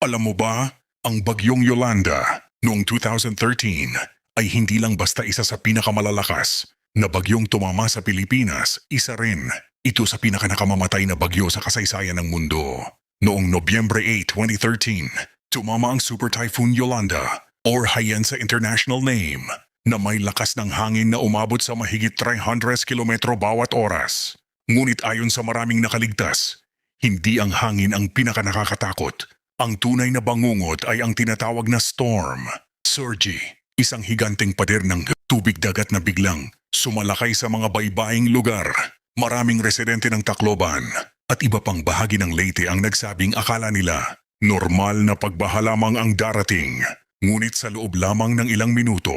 Alam mo ba, ang bagyong Yolanda noong 2013 ay hindi lang basta isa sa pinakamalalakas na bagyong tumama sa Pilipinas, isa rin ito sa pinakanakamamatay na bagyo sa kasaysayan ng mundo. Noong Nobyembre 8, 2013, tumama ang Super Typhoon Yolanda or Haiyan sa international name na may lakas ng hangin na umabot sa mahigit 300 kilometro bawat oras. Ngunit ayon sa maraming nakaligtas, hindi ang hangin ang pinakanakakatakot. Ang tunay na bangungot ay ang tinatawag na storm. Surge, isang higanteng pader ng tubig dagat na biglang sumalakay sa mga baybaing lugar. Maraming residente ng Tacloban at iba pang bahagi ng Leyte ang nagsabing akala nila normal na pagbaha lamang ang darating. Ngunit sa loob lamang ng ilang minuto,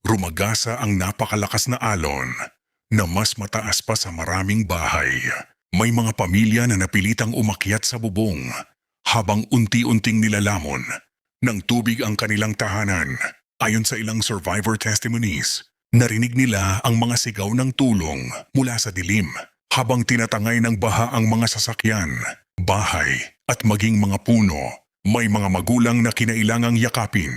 rumagasa ang napakalakas na alon na mas mataas pa sa maraming bahay. May mga pamilya na napilitang umakyat sa bubong habang unti-unting nilalamon ng tubig ang kanilang tahanan. Ayon sa ilang survivor testimonies, narinig nila ang mga sigaw ng tulong mula sa dilim habang tinatangay ng baha ang mga sasakyan, bahay at maging mga puno. May mga magulang na kinailangang yakapin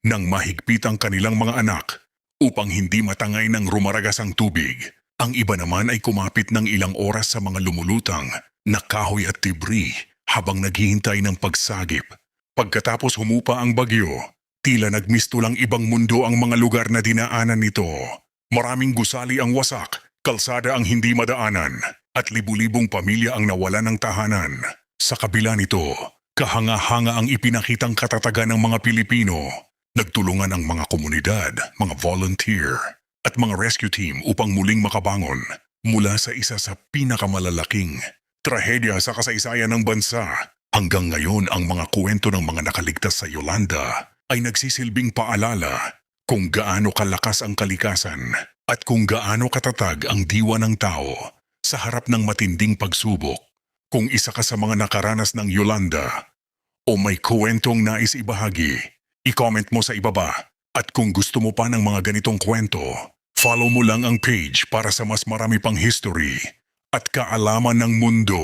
ng mahigpit ang kanilang mga anak upang hindi matangay ng rumaragas ang tubig. Ang iba naman ay kumapit ng ilang oras sa mga lumulutang na kahoy at debris habang naghihintay ng pagsagip. Pagkatapos humupa ang bagyo, tila nagmistulang ibang mundo ang mga lugar na dinaanan nito. Maraming gusali ang wasak, kalsada ang hindi madaanan, at libu-libong pamilya ang nawala ng tahanan. Sa kabila nito, kahanga-hanga ang ipinakitang katatagan ng mga Pilipino. Nagtulungan ang mga komunidad, mga volunteer, at mga rescue team upang muling makabangon mula sa isa sa pinakamalalaking trahedya sa kasaysayan ng bansa. Hanggang ngayon ang mga kwento ng mga nakaligtas sa Yolanda ay nagsisilbing paalala kung gaano kalakas ang kalikasan at kung gaano katatag ang diwa ng tao sa harap ng matinding pagsubok. Kung isa ka sa mga nakaranas ng Yolanda o may kwentong nais ibahagi, i-comment mo sa ibaba. At kung gusto mo pa ng mga ganitong kwento, follow mo lang ang page para sa mas marami pang history at kaalaman ng mundo.